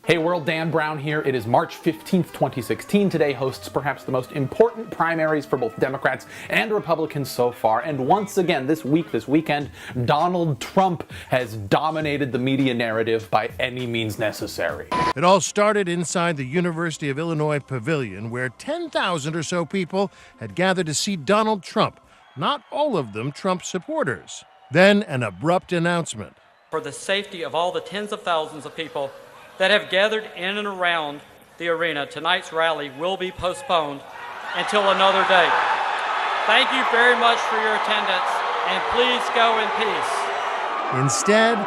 Hey world, Dan Brown here. It is March 15th, 2016. Today hosts perhaps the most important primaries for both Democrats and Republicans so far. And once again, this weekend, Donald Trump has dominated the media narrative by any means necessary. It all started inside the University of Illinois Pavilion, where 10,000 or so people had gathered to see Donald Trump, not all of them Trump supporters. Then an abrupt announcement. For the safety of all the tens of thousands of people that have gathered in and around the arena, tonight's rally will be postponed until another day. Thank you very much for your attendance, and please go in peace. Instead,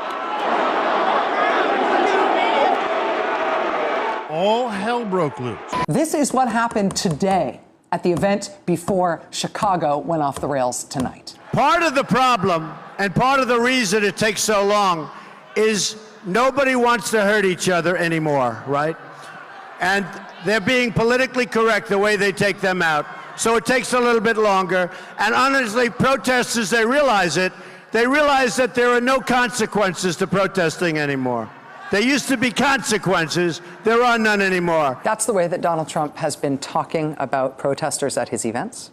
all hell broke loose. This is what happened today at the event before Chicago went off the rails tonight. Part of the problem and part of the reason it takes so long is nobody wants to hurt each other anymore, right? And they're being politically correct the way they take them out. So it takes a little bit longer. And honestly, protesters, they realize it. They realize that there are no consequences to protesting anymore. There used to be consequences. There are none anymore. That's the way that Donald Trump has been talking about protesters at his events.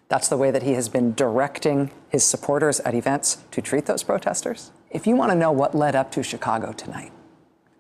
That's the way that he has been directing his supporters at events to treat those protesters. If you want to know what led up to Chicago tonight,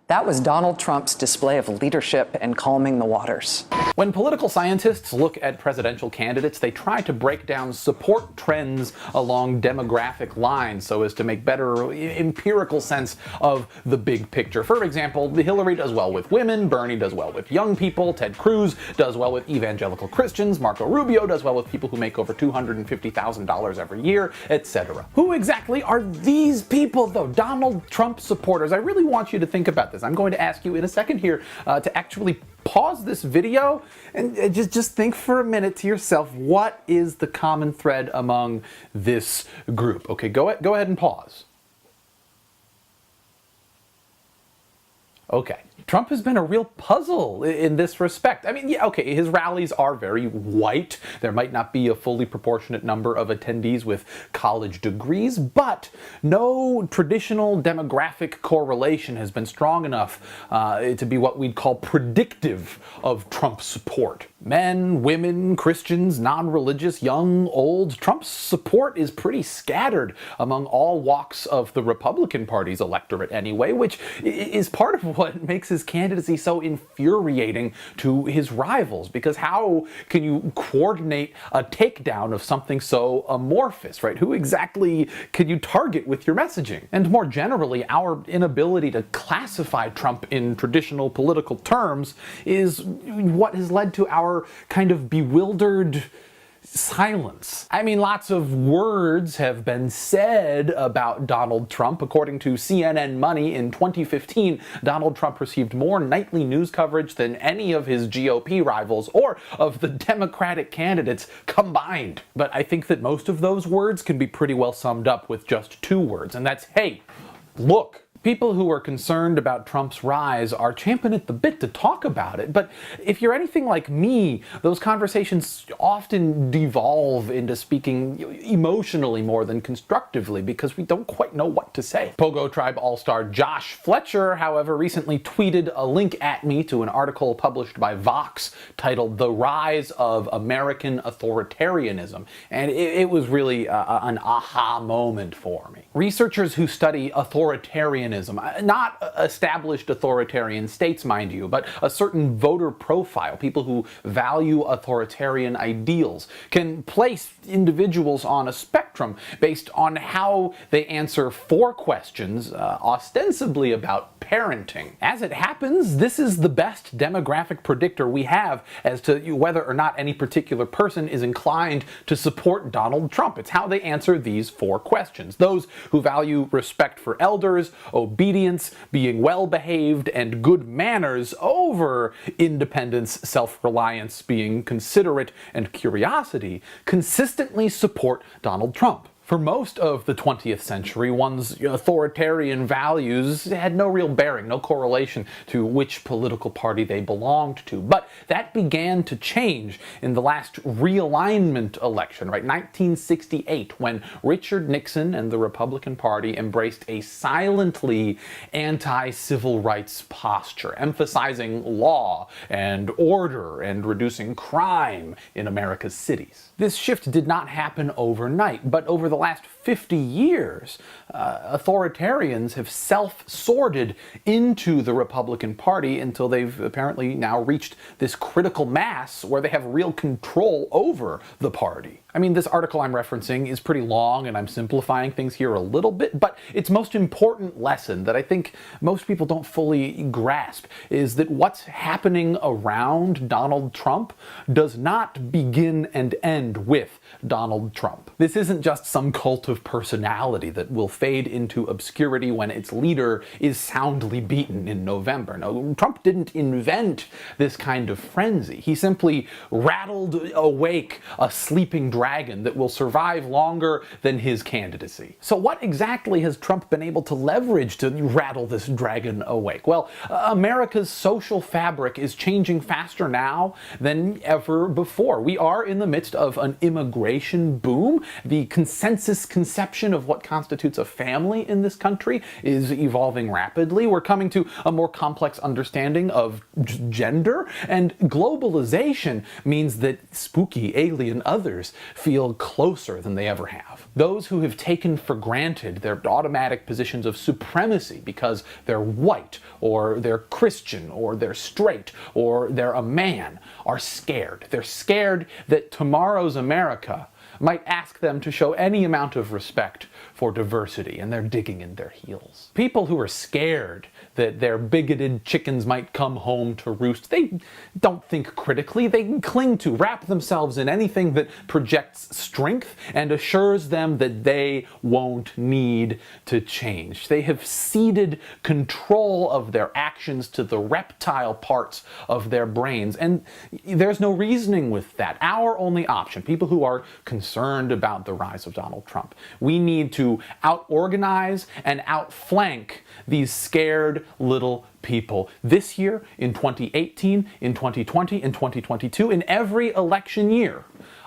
that was Donald Trump's display of leadership and calming the waters. When political scientists look at presidential candidates, they try to break down support trends along demographic lines so as to make better empirical sense of the big picture. For example, Hillary does well with women, Bernie does well with young people, Ted Cruz does well with evangelical Christians, Marco Rubio does well with people who make over $250,000 every year, etc. Who exactly are these people, though? Donald Trump supporters. I really want you to think about this. I'm going to ask you in a second here to actually pause this video and just think for a minute to yourself, what is the common thread among this group? Okay, go ahead and pause. Okay. Trump has been a real puzzle in this respect. I mean, yeah, okay, his rallies are very white. There might not be a fully proportionate number of attendees with college degrees, but no traditional demographic correlation has been strong enough to be what we'd call predictive of Trump's support. Men, women, Christians, non-religious, young, old. Trump's support is pretty scattered among all walks of the Republican Party's electorate anyway, which is part of what makes his candidacy so infuriating to his rivals, because how can you coordinate a takedown of something so amorphous, right? Who exactly can you target with your messaging? And more generally, our inability to classify Trump in traditional political terms is what has led to our kind of bewildered silence. I mean, lots of words have been said about Donald Trump. According to CNN Money, in 2015, Donald Trump received more nightly news coverage than any of his GOP rivals or of the Democratic candidates combined. But I think that most of those words can be pretty well summed up with just two words, and that's, hey, look. People who are concerned about Trump's rise are champing at the bit to talk about it, but if you're anything like me, those conversations often devolve into speaking emotionally more than constructively because we don't quite know what to say. Pogo Tribe all-star Josh Fletcher, however, recently tweeted a link at me to an article published by Vox titled "The Rise of American Authoritarianism," and it was really an aha moment for me. Researchers who study authoritarianism, not established authoritarian states, mind you, but a certain voter profile, people who value authoritarian ideals, can place individuals on a spectrum based on how they answer four questions, ostensibly about parenting. As it happens, this is the best demographic predictor we have as to whether or not any particular person is inclined to support Donald Trump. It's how they answer these four questions. Those who value respect for elders, obedience, being well-behaved, and good manners over independence, self-reliance, being considerate, and curiosity consistently support Donald Trump. For most of the 20th century, one's authoritarian values had no real bearing, no correlation to which political party they belonged to. But that began to change in the last realignment election, right? 1968, when Richard Nixon and the Republican Party embraced a silently anti-civil rights posture, emphasizing law and order and reducing crime in America's cities. This shift did not happen overnight, but over the last 50 years, authoritarians have self-sorted into the Republican Party until they've apparently now reached this critical mass where they have real control over the party. I mean, this article I'm referencing is pretty long and I'm simplifying things here a little bit, but its most important lesson that I think most people don't fully grasp is that what's happening around Donald Trump does not begin and end with Donald Trump. This isn't just some cult of personality that will fade into obscurity when its leader is soundly beaten in November. No, Trump didn't invent this kind of frenzy. He simply rattled awake a sleeping dragon that will survive longer than his candidacy. So what exactly has Trump been able to leverage to rattle this dragon awake? Well, America's social fabric is changing faster now than ever before. We are in the midst of an immigration boom. The consensus conception of what constitutes a family in this country is evolving rapidly. We're coming to a more complex understanding of gender, and globalization means that spooky alien others feel closer than they ever have. Those who have taken for granted their automatic positions of supremacy because they're white, or they're Christian, or they're straight, or they're a man, are scared. They're scared that tomorrow's America might ask them to show any amount of respect for diversity, and they're digging in their heels. People who are scared that their bigoted chickens might come home to roost, they don't think critically. They cling to, wrap themselves in anything that projects strength and assures them that they won't need to change. They have ceded control of their actions to the reptile parts of their brains, and there's no reasoning with that. Our only option, people who are concerned about the rise of Donald Trump, we need to out-organize and outflank these scared little people this year, in 2018, in 2020, in 2022, in every election year,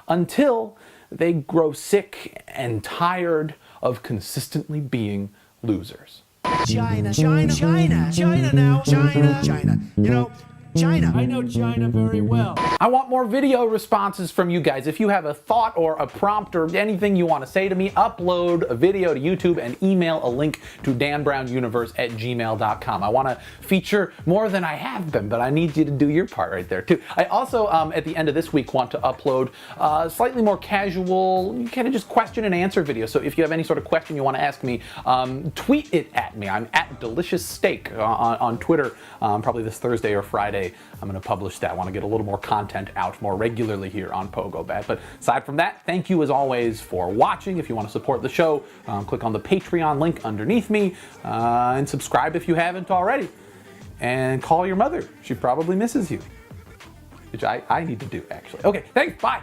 until they grow sick and tired of consistently being losers. China, China, China, China now, China, China. You know, China. I know China very well. I want more video responses from you guys. If you have a thought or a prompt or anything you want to say to me, upload a video to YouTube and email a link to danbrownuniverse@gmail.com. I want to feature more than I have been, but I need you to do your part right there too. I also, at the end of this week, want to upload slightly more casual, kind of just question and answer video. So if you have any sort of question you want to ask me, tweet it at me. I'm at Delicious Steak on Twitter, probably this Thursday or Friday. I'm going to publish that. I want to get a little more content out more regularly here on PogoBad. But aside from that, thank you as always for watching. If you want to support the show, click on the Patreon link underneath me and subscribe if you haven't already. And call your mother. She probably misses you, which I need to do, actually. Okay, thanks. Bye.